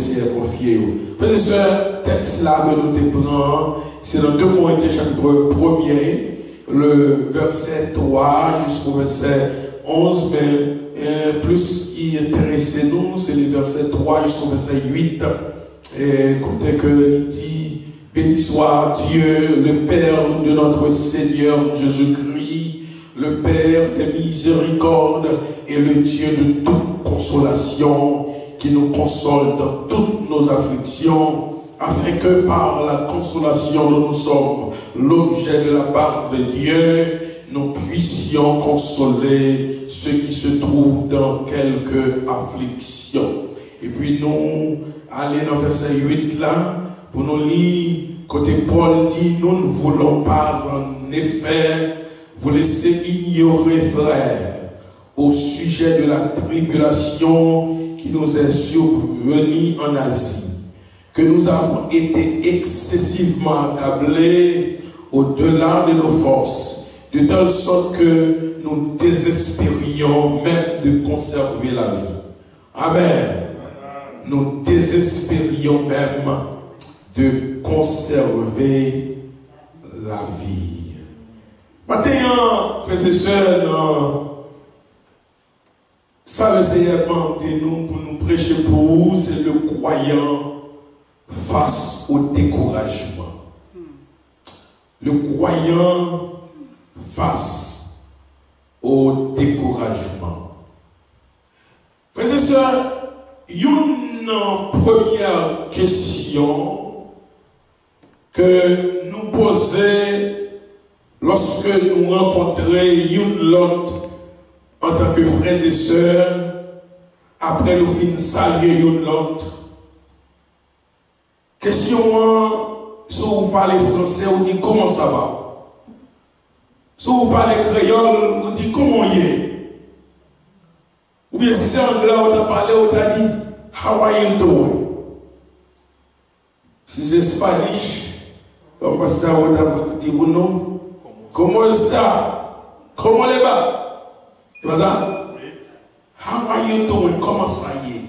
Seigneur confié. Frères et sœurs, texte là que nous te prenons, c'est dans 2 Corinthiens chapitre 1er, le verset 3 jusqu'au verset 11, mais plus qui intéressait nous, c'est le verset 3 jusqu'au verset 8. Et écoutez que il dit, béni soit Dieu, le Père de notre Seigneur Jésus-Christ, le Père des miséricordes et le Dieu de toute consolation, qui nous console dans toutes nos afflictions, afin que par la consolation dont nous sommes l'objet de la part de Dieu, nous puissions consoler ceux qui se trouvent dans quelque affliction. Et puis nous, allons dans verset 8 là, pour nous lire, côté Paul dit, nous ne voulons pas en effet vous laisser ignorer, frères, au sujet de la tribulation qui nous est survenue en Asie, que nous avons été excessivement accablés au-delà de nos forces, de telle sorte que nous désespérions même de conserver la vie. Amen. Nous désespérions même de conserver la vie. Maintenant, frères et sœurs, ça le Seigneur demande de nous pour nous prêcher pour vous, c'est le croyant face au découragement. Le croyant face au découragement. Frères et sœurs, une première question que nous posons lorsque nous rencontrons une l'autre en tant que frères et sœurs, après nous finissons saluer une l'autre. Question, si vous parlez français, vous dites comment ça va? Si vous parlez créole, vous dites comment il est? Ou bien si c'est anglais, on t'a parlé, on t'a dit, how are you doing? Si c'est Spanish, on va se dire, on t'a dit, vous non? Comment ça? Comment les bas? Tu vois ça? How are you doing? Comment ça y est?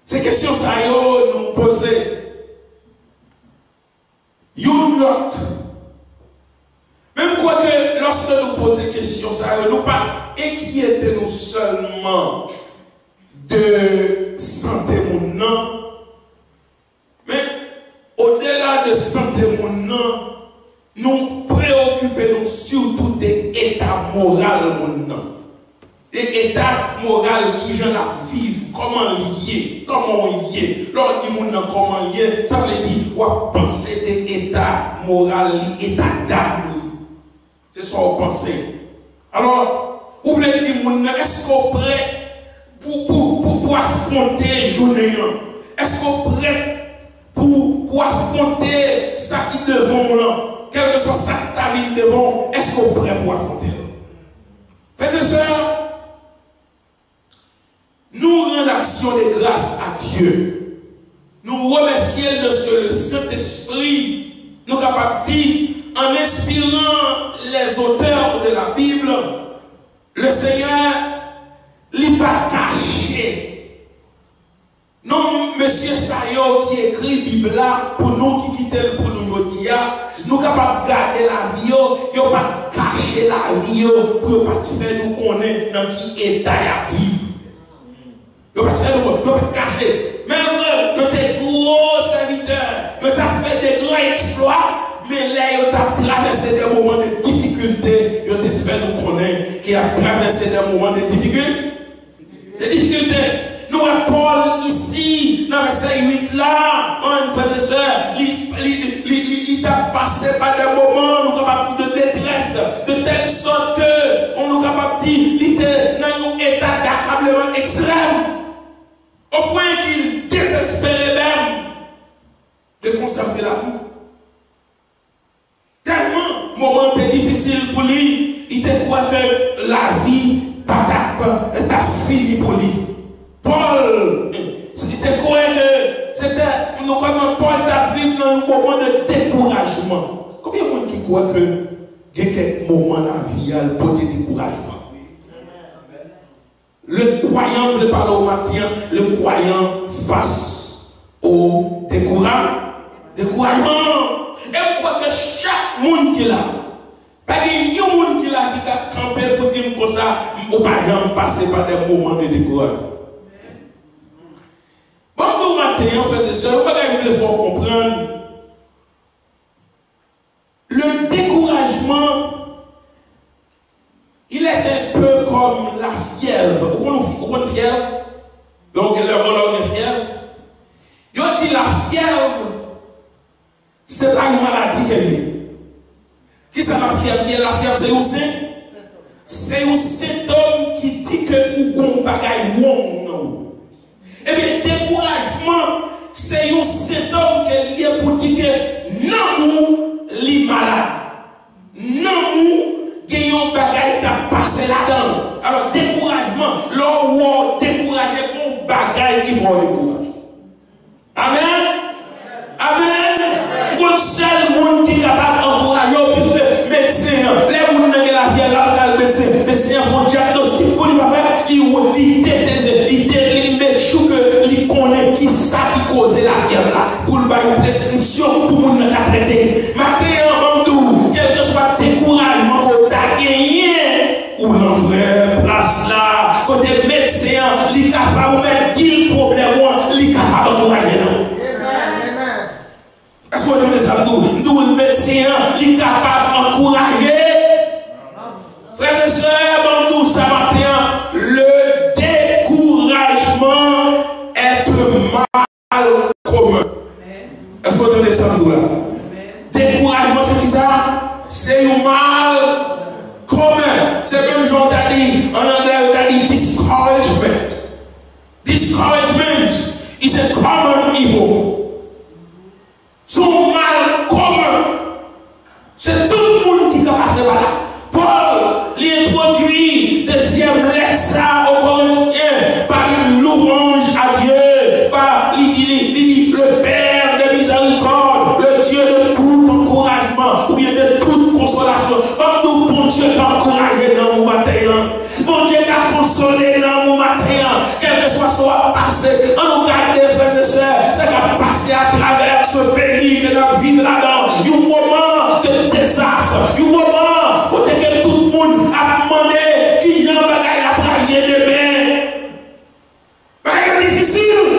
Ces questions, ça y est, nous poser. You not. Même quoi que lorsque nous posons des questions, ça y est, nous pas inquiétez-nous seulement de santé mon mais au-delà de santé mon nous préoccupons surtout des états moraux mon des états moraux qui j'en a vivre, comment lier, comment y est. Lorsque dit mon comment y est, ça veut dire ou penser des états moraux, états d'âme. C'est ça qu'on pense. Alors, vous voulez dire mon est-ce qu'on est prêt pour affronter les journées? Est-ce qu'on est prêt pour affronter ça qui est devant là? Quel que soit ça ta vie devant, est-ce qu'on est prêt pour affronter? Frères et sœurs, nous rendons action de grâce à Dieu. Nous remercions de ce que le Saint-Esprit nous a bâti en inspirant les auteurs de la Bible. Le Seigneur n'est pas caché. Non, monsieur Sayo qui écrit la Bible là, pour nous qui quittons pour nous aujourd'hui, nous sommes capables de garder la vie, nous ne pas cacher la vie pour ne pas faire nous connaître dans qui état il vivre. Nous ne pas cacher. Mais nous sommes des gros serviteurs, nous avons fait des grands exploits, mais là, nous avons traversé des moments de difficulté, nous avons fait nous connaître qui a traversé des moments de difficulté. Nous avons Paul ici, dans le verset 8 là, en frère et sœur, il a passé par des moments, nous sommes capables de détresse, de telle sorte que, on nous capable de dire, il était dans un état d'accablement extrême, au point qu'il désespérait même de conserver la vie. Tellement, moment était difficile pour lui, il te croit que la vie, t'a fini pour lui. Paul, c'était quoi que c'était, nous comme Paul t'a vécu dans un moment de découragement. Combien de monde qui croit que il y a quelques moments dans la vie, il y a le découragement? Le croyant, je parle au matin, le croyant face au découragement. Et vous croyez que chaque monde qui est là, pas qu'il y a un monde qui est là qui a campé pour dire comme ça, ou pas jamais passer par des moments de découragement. Bon, vous matin, frères et sœurs, vous devez comprendre. Le découragement, il est un peu comme la fièvre. Vous connaissez la fièvre? Donc, le rôle de fièvre. Il dit la fièvre, c'est pas une maladie qu'elle est. Qui c'est la fièvre? La fièvre, c'est aussi. C'est un symptôme qui dit que vous avez un bagage. Et bien, découragement, c'est un symptôme qui est pour dire que non, nous, les malades. Non, nous, qui ont un bagage qui a passé là-dedans. Alors, découragement, l'on découragé pour un bagage qui va décourager. Amen. Amen. Pour le seul monde qui est capable d'encourager, puisque médecin, les gens qui ont la vie, là, le médecin font diagnostic pour lui faire, il met chou que il connaît qui ça qui cause la vie là, pour lui faire une prescription pour le monde qui a traité. Maintenant, tout, quel que soit le découragement qu'on a gagné, ou l'on fait place là, côté médecin, il est capable de mettre 10 problèmes, il est capable d'encourager. Est-ce que vous avez ça? Nous, le médecin, il est capable d'encourager. Frères et sœurs, nous, ça matin, le découragement est un mal commun. Est-ce que vous avez ça? Découragement, c'est qui ça? C'est un mal commun. C'est comme Jean t'a dit, en anglais, on a dit discouragement. Discouragement is a common evil. Son mal commun. C'est tout le monde qui passe par là. Paul l'introduit deuxième lettre au Corinthiens par une louange à Dieu, par le Père de miséricorde, le Dieu de tout encouragement, ou bien de toute consolation. Comme nous, bon Dieu t'a encouragé dans mon matin. Bon Dieu t'a consolé dans mon matin. Quel que soit son passé, en nous garder, frères et sœurs, c'est qu'à passer à travers ce pays que la vie là-dedans. Il y a un moment de désastre, il y a un moment pour que tout le monde a demandé qui j'en bagaille la prière demain. C'est difficile.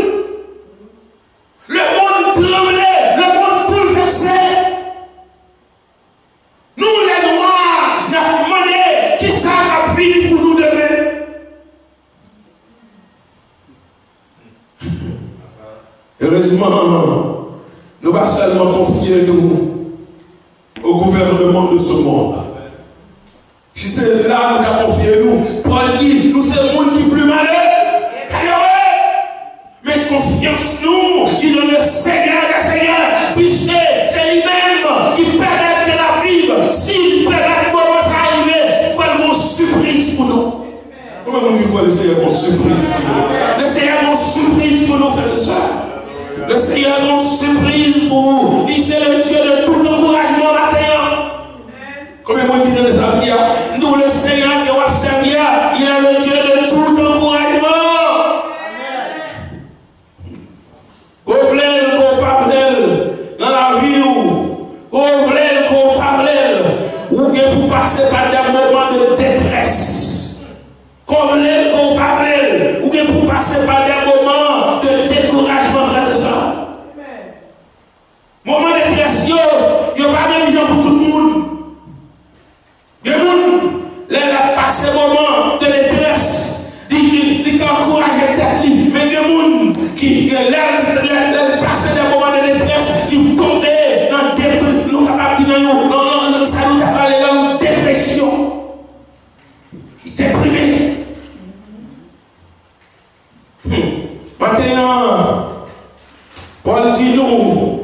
Le monde tremblait, le monde bouleversé. Nous, les Noirs, nous avons demandé qui ça va vivre pour nous demain. Heureusement, nous ne pas seulement confier nous au gouvernement de ce monde. Si c'est là nous avons confié nous, Paul dit, nous sommes le monde qui est plus malheureux. Mais confiance nous, il est le Seigneur des Seigneurs, puisque c'est lui-même qui permet que la vive. S'il permet comment ça arrive, quoi une surprise pour nous. Comment on dit quoi le Seigneur est une surprise pour nous? Le Seigneur est une surprise pour nous, frères et sœurs. Le Seigneur est une surprise pour vous. Il c'est le Dieu de tout encouragement matin. Combien de monde qui donne ça? Nous, le Seigneur qui va servir, il est le Dieu de tout encouragement. Vous voulez qu'on parle dans la vie où vous voulez qu'on parle ou que vous passez par des moments de détresse. Vous voulez qu'on parle ou que vous passez par des moments de découragement. Moment de détresse, il n'y a pas même gens pour tout le monde. Il y a des gens qui ont passé moment de détresse, qui ont encouragé tête, mais il y a des gens qui ont passé des moments de détresse, ils ont tombé dans des dépression. Nous capables de dire non, ça nous a parlé dans une dépression. Ils étaient déprimés. Maintenant, Paul dit nous.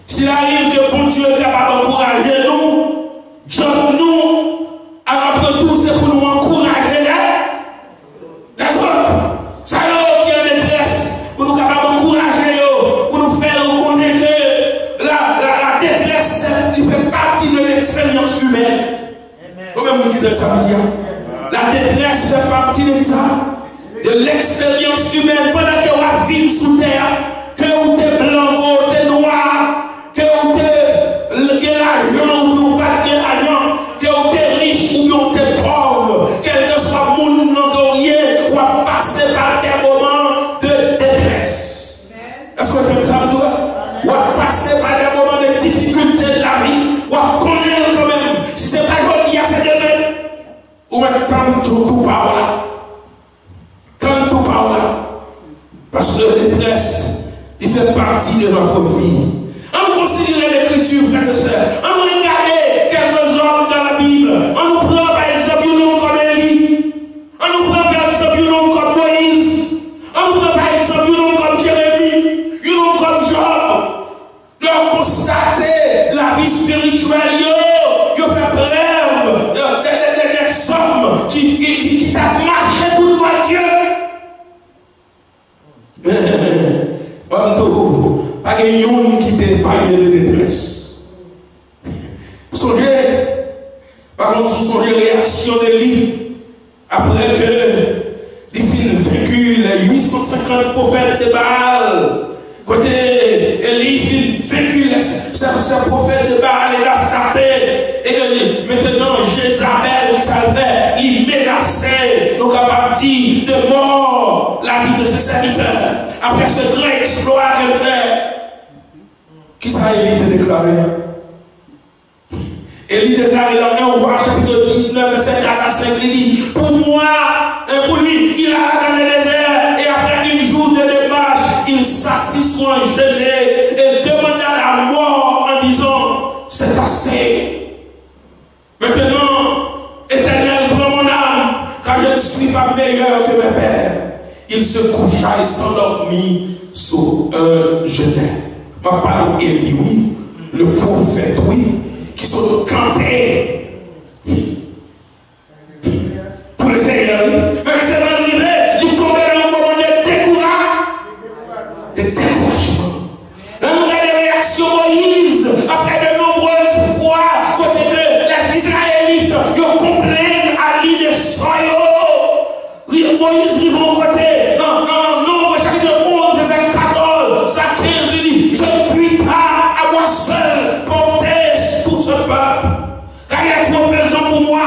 S'il arrive que bon Dieu est capable d'encourager nous, Job nous, après tout, c'est pour nous encourager. N'est-ce pas? Ça y est, qui est en détresse, pour nous capables d'encourager, pour nous faire reconnaître que la détresse, il fait partie de l'expérience humaine. Comment vous dites ça veut dire? La détresse fait partie de ça, de l'expérience humaine. Pendant tout par là. Quand tout par là. Parce que la détresse, il fait partie de notre vie. On considère l'écriture, frères et sœurs. On regarde quelques hommes dans la Bible. On nous prend par exemple un nom comme Élie. On nous prend par exemple un nom comme Moïse. On nous prend par exemple un nom comme Jérémie. Un nom comme Job. Leur constater la vie spirituelle. Yo fait preuve des hommes qui t'a marché tout droit Dieu. Pas de yon qui t'a parlé de détresse. Songez, par contre, songez réaction de lui après que il fin vaincu les 850 prophètes de Baal. Côté Élie fin vaincu ces prophètes de Baal et d'Astarté. Et que maintenant Jézabel, qui ça fait, il menaçait nos capacités de mort la vie de ses serviteurs. Après ce grand exploit qu'elle fait. Qui ça Élie déclaré? Élie déclaré dans 1 roi chapitre 19, verset 4 à 5, il dit, pour moi, pour lui, il a dans le désert, et après une jour de démarche, il s'assit sur un genet et demanda la mort en disant, c'est assez. Maintenant, Éternel, prends mon âme, car je ne suis pas meilleur que mes pères. Il se coucha et s'endormit sur un genet. Ma parole Élie, oui, le prophète, oui, qui sont campés pour les Seigneurs. Maintenant, il tombait dans un moment de découragement. Dans la réaction Moïse, après de nombreuses fois, côté que les Israélites, ils complainent à l'île de Soyo. Moïse, ils vont côté, non, chapitre 11, verset 14, ça 15, il dit, je ne puis pas à moi seul porter tout ce peuple, car il est trop pesant pour moi,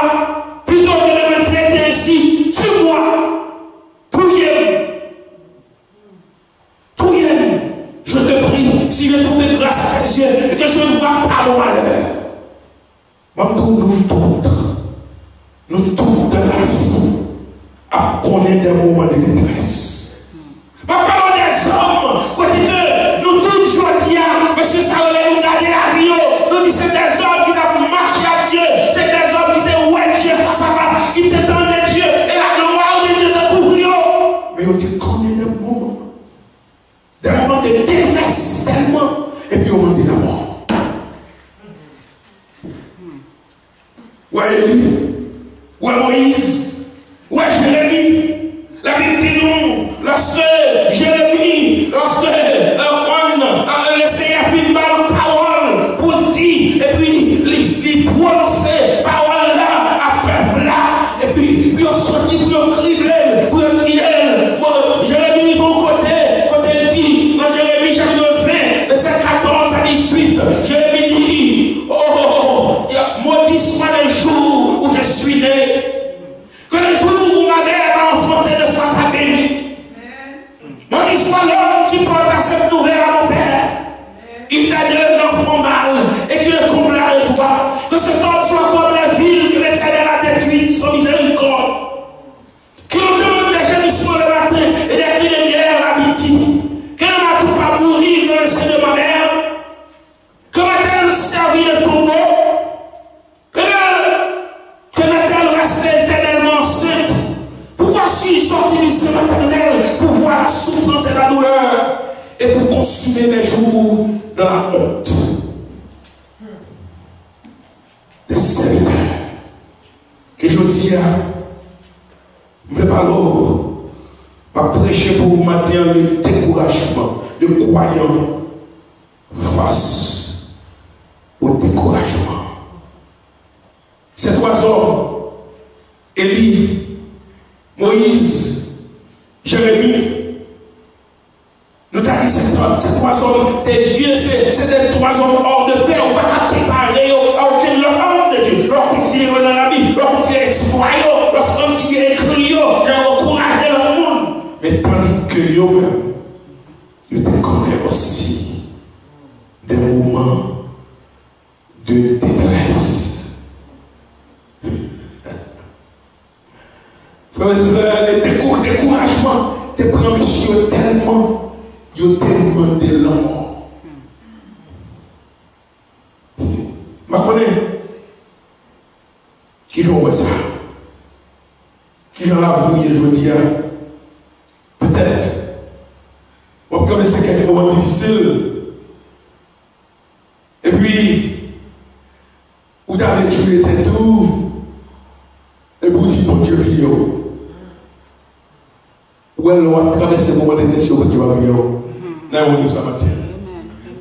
plutôt que de me traiter ainsi, tue-moi, trouille-le, je te prie, si je trouve grâce à tes yeux, et que je ne vois pas mon malheur. Nous tous de la vie, à connaître des moments de détresse. Ma parole des hommes, côté que nous tous aujourd'hui, monsieur Saoulé, nous garder la vie, nous disons c'est des hommes qui ont marché à Dieu, c'est des hommes qui ont oué Dieu par sa face, qui ont donné Dieu, et la gloire de Dieu te couvre. Mais on dit connaît des moments de détresse tellement, et puis on dit la mort. Ouais, Élie, ouais, Moïse, ouais, Jérémie. La Bible dit nous, lorsque Jérémie, lorsque le Seigneur fit une parole pour dire, et puis il prononçait parole là, à peuple là, et puis on sortit pour cribler, pour crier. Jérémie, bon côté dit, dans Jérémie chapitre 20, verset 14 à 18, Jérémie dit, maudit soit le jour où je suis né. Que le jour où ma mère a enfanté ne soit pas béni. Maudit soit l'homme qui porte à cette nouvelle à mon père. Il t'a donné un enfant mal et qui le comblera de joie. Que cet homme soit comme la ville que l'Éternel a détruite sans miséricorde. Qui ont demandé des gémissements le matin et des cris de guerre à midi. Que ne m'a-t-on pas mourir dans le sein de ma mère? Que m'a-t-elle servi de tombeau? Que m'a-t-elle resté éternellement enceinte? Pourquoi suis-je sorti du sein maternel pour voir la souffrance et la douleur et pour consumer mes jours dans la honte des serviteurs? Que je dis à me parle, à prêcher pour vous matin le découragement, le croyant face au découragement. Ces trois hommes, Élie, Moïse, Jérémie, nous avons dit ces trois hommes, des dieux, c'est des trois hommes hors de paix, on ne va pas comparer à aucun homme de Dieu. Leur continuer dans la vie, leur continuer exploit, leur continuer écrire, leur encourager le monde. Mais tandis que eux-mêmes, ils connaissent aussi des moments de détresse. ils ont demandé la mort. Je connais qui joue ça. Qui joue la brouille, je dis, peut-être. Comme c'est quelques moments difficiles. Et puis, vous avez tué tout. Et vous dites, bon Dieu, ou elle va traverser le moment de décision qui va bien. Non, ça matin.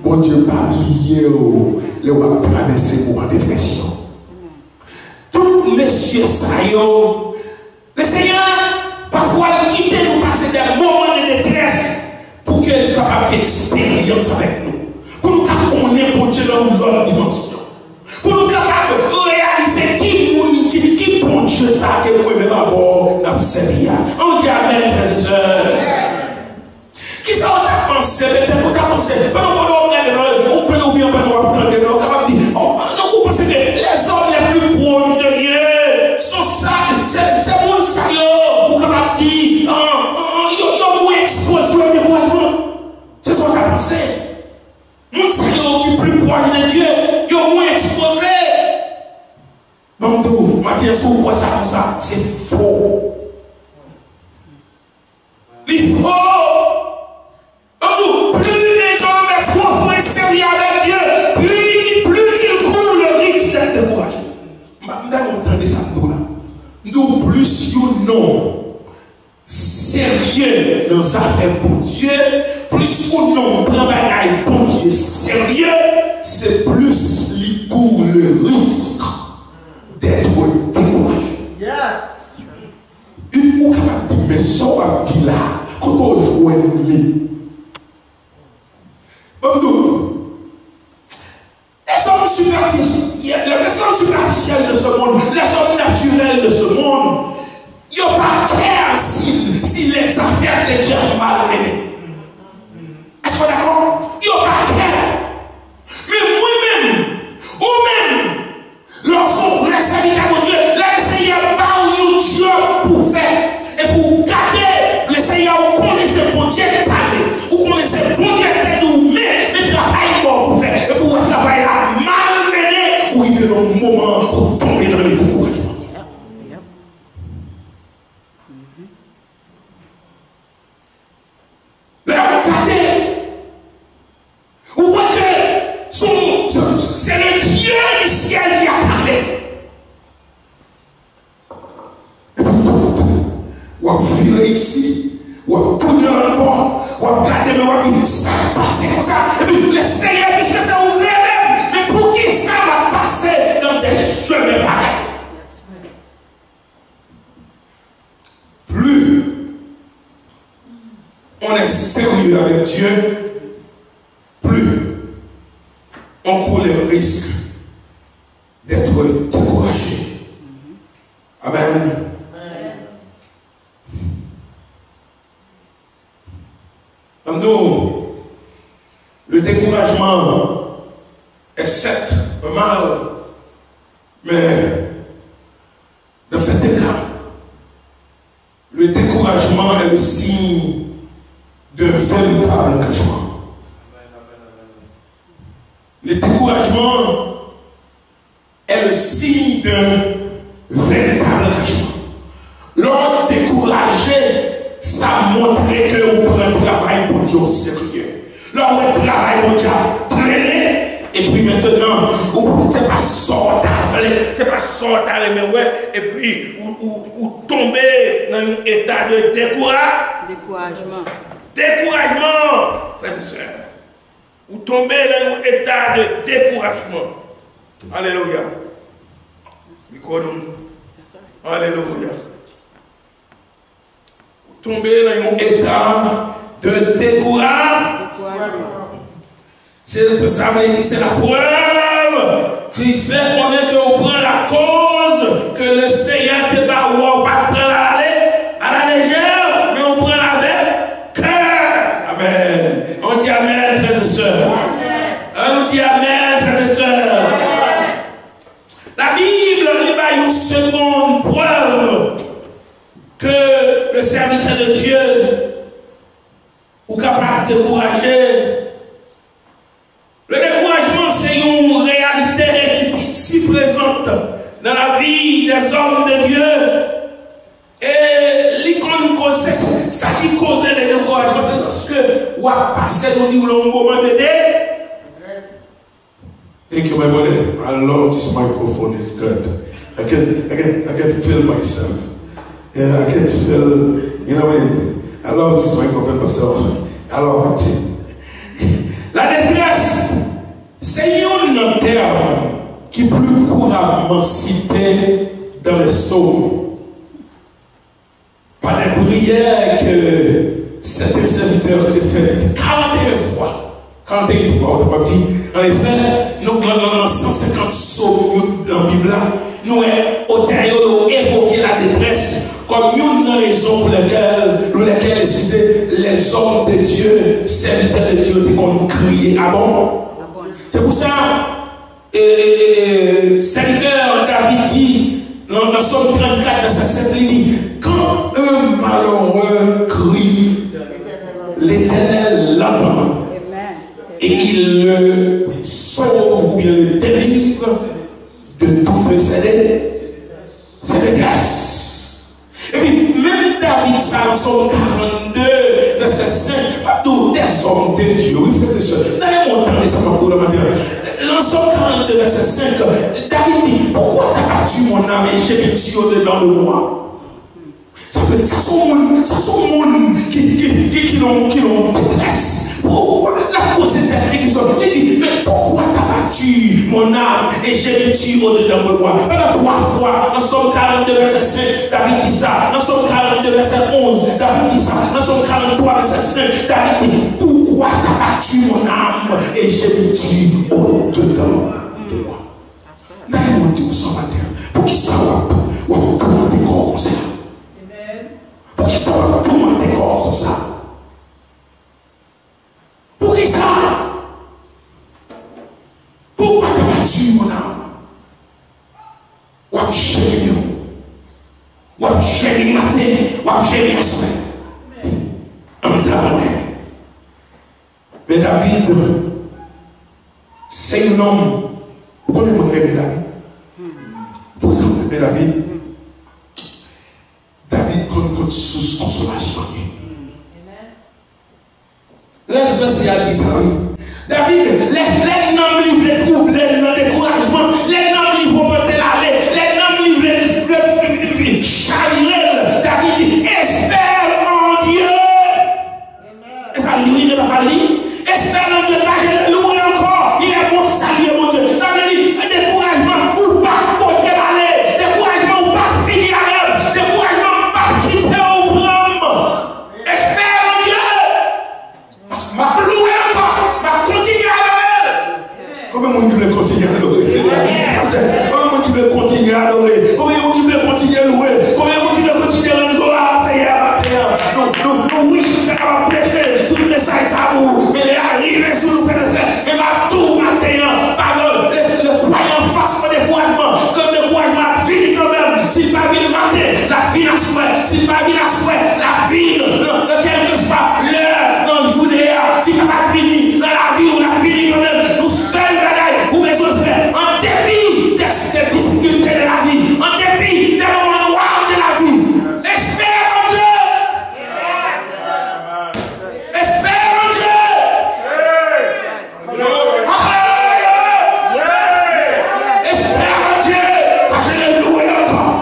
Bon Dieu, pas lié, le va traverser le moment de décision. Tout monsieur Sayo, le Seigneur, parfois, quitte nous passer des moments de détresse pour qu'il soit capable de faire expérience avec nous. Pour nous connaître bon Dieu dans une autre dimension. Pour nous capables de réaliser qui bon Dieu ça que nous pouvons avoir dans cette vie. On dit amen, frères et sœurs. Qui ça on a pensé, peut-être qu'on a pensé, on peut oublier, on peut nous apprendre, on est capable de dire, vous pensez que les hommes les plus proches de Dieu sont ça, c'est mon salaud, vous capable de dire, ils ont moins exposé au découragement. C'est ce qu'on a pensé. Mon salaud qui est plus proche de Dieu, ils ont moins exposé. Donc, Matthieu, si vous voyez ça comme ça, c'est faux. Il faut. Donc, plus les gens sont profonds et sérieux avec Dieu, plus ils courent le risque d'être découragés. Nous entendons ça, nous plus nous sérieux dans les affaires pour Dieu, plus nous prenons bagaille pour Dieu sérieux, c'est plus ils courent le risque d'être découragé. Yes. Une capable de dire, mais ça va dire là, quand on joue les hommes superficiels de ce monde, les hommes naturels de ce monde, ils n'ont pas clair si les affaires de Dieu sont mal menées. Est-ce qu'on est d'accord? Ils n'ont pas clair. Mais moi-même, vous-même, lorsqu'on laisse à Dieu, le Seigneur pas un job pour faire et pour garder le Seigneur, vous connaissez bon Dieu parler, vous connaissez bon Dieu de nous, mais travail pour faire et pour travailler là, mal mené, où il y a un moment pour tomber dans les découragements. C'est le Dieu du ciel qui a parlé. Et puis, on va virer ici, on va tourner dans le bord, on va garder le roi, ça va passer comme ça. Et puis, le Seigneur, puisque ça ouvre même, mais pour qui ça va passer dans des chemins pareils? Plus on est sérieux avec Dieu, plus on court le risque d'être découragé. Amen. Donc, le découragement est certes un mal, mais dans cet état, le découragement est le signe d'un véritable engagement. Le découragement est le signe d'un véritable engagement. L'homme découragé, ça montre que vous prenez un travail pour Dieu au sérieux. L'homme travail pour Dieu traîné, et puis maintenant, c'est pas sortir, c'est pas sortir, mais ouais, et puis vous tombez dans un état de découragement. Découragement, frères et sœurs. Vous tombez dans un état de découragement. Alléluia. Alléluia. Vous tombez dans un état de découragement. C'est pour ça que c'est la preuve qui fait connaître qu'on prend la cause que le Seigneur ne va pas prendre à la légère, mais on prend avec cœur. Amen. On dit amen, frères et sœurs. On dit amen, frères et sœurs. La Bible nous a une seconde preuve que le serviteur de Dieu est capable pas décourager. Le découragement, c'est une réalité qui est si présente dans la vie des hommes de Dieu. Et l'icône causait, ça qui causait le découragement, c'est parce que on a passé au moment de Dieu. Thank you, my brother. I love this microphone. It's good. I can feel myself. Yeah, I can feel, you know what I mean? I love this microphone myself. I love it. La détresse, c'est un terme qui est plus couramment cité dans les psaumes. Par les prières que certains serviteurs ont fait 41 fois. 41 fois, on t'a pas dit. En effet, nous avons 150 psaumes dans la Bible. Nous avons évoqué la détresse comme une raison pour laquelle les hommes de Dieu, serviteurs de Dieu, ont crié. Ah bon? C'est pour ça, serviteur David dit, dans Somme 34, verset 7, il dit, quand un malheureux crie, l'Éternel l'entend. Et il le sauve ou bien le délivre de tout précédé. C'est la grâce. Et puis, même David, ça, en Somme 42, verset 5, pas tous des hommes de Dieu. Oui, frère, c'est sûr. D'ailleurs, on entend les samaritains de la manière. En Somme 42, verset 5, David dit, pourquoi t'as battu mon âme et j'ai mis Dieu dedans de moi? Ça sont monde qui l'ont détresse. Pourquoi la cause est qui sont dit, mais pourquoi t'as battu mon âme et j'ai mis Dieu au-dedans de moi? Pendant 3 fois, dans Somme 42, verset 5, David dit ça. Dans Somme 42, verset 11, David dit ça. Dans Somme 43, verset 5, David dit, pourquoi t'as battu mon âme et j'ai mis Dieu au-dedans de moi? D'ailleurs, on dit au son matin, pour qu'il soit ou pour des corps comme ça. Pour qu'il soit pour des corps comme ça. Pour qui ça? Pourquoi t'as battu mon âme? Ou à chérir, ou à chérir matin, ou à chérir le soir. Mais David, c'est un homme. Vous connaissez mon rêve David? Pour exemple, mais David compte sous consolation. Laisse verset à 10. David, les noms livrent les troubles, les découragements, les noms livrent porter l'aller, les noms livrent le charrière. David dit, espère en Dieu. Et ça lui dit, ça lui espère en Dieu, car je le loue encore. Il est bon saluer mon Dieu. Ça veut dire, découragement ou pas porter l'aller, découragement ou pas finir à rêve, découragement ou pas quitter au brame. Espère en Dieu. Ma louer encore, ma continuer à adorer. Comment on veut continuer à adorer? Comment on veut continuer à adorer? Comment on veut continuer à louer? Comment on veut continuer à louer? Nous, oui, je suis capable de prêcher tout le message à vous, mais il arrive sur nous faire le faire. Mais ma tout matin, pardon, le croyant face au découragement, que le découragement finit quand même. S'il pas vient matin, la vie n'a souhait. S'il pas vient la souhait, la vie, lequel que soit l'heure, dans le Judéa, qui n'a pas fini, dans la vie, on a fini quand même. Nous seuls bagailles, ou mes autres frères, en dépit des difficultés de la vie, en dépit des moments noirs de la vie. Espère en Dieu. Espère en Dieu. Espère en Dieu, car je l'ai loué encore.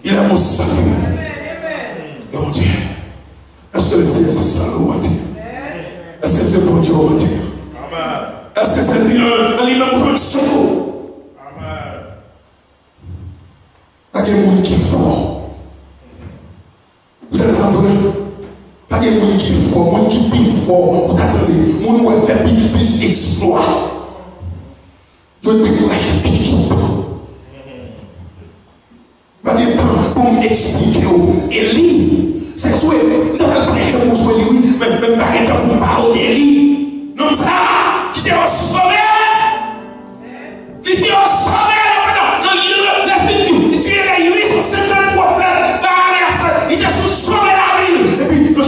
Il est mon salut. Et mon Dieu, est-ce que le Seigneur c'est ça le matin? Est-ce que c'est bon Dieu au matin? Est-ce que c'est lui-même pour le secours? Pas de monde qui est fort. Vous êtes entendu? Pas de monde qui est fort, monde qui est plus fort. Vous attendez, monde qui fait plus exploit. Vous êtes plus vite. Pas de temps pour m'expliquer. Élie, c'est souhait. Nous avons pris pour souhait, oui, mais pas de temps pour parler d'Élie. Non, ça, qui était au sommet. Il était au sommet. Tu es les 850 prophètes, il était sous sommet de la ville. Et puis, le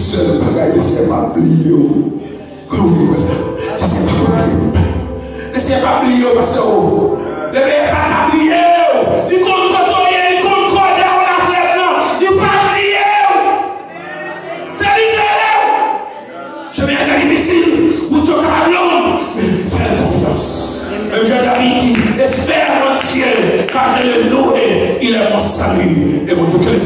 seul bagaille, laissez pas oublier. Comme vous dites, laissez pas oublier. Laissez pas oublier, pasteur. Ne laissez pas oublier. Il compte côtoyer, il compte coder en la tête, non. Il pas oublier. C'est libéré. Je viens de difficile. Vous êtes capable, mais faites confiance. Le Dieu David qui espère entier, car le louer, il est mon salut. Et mon Dieu, que les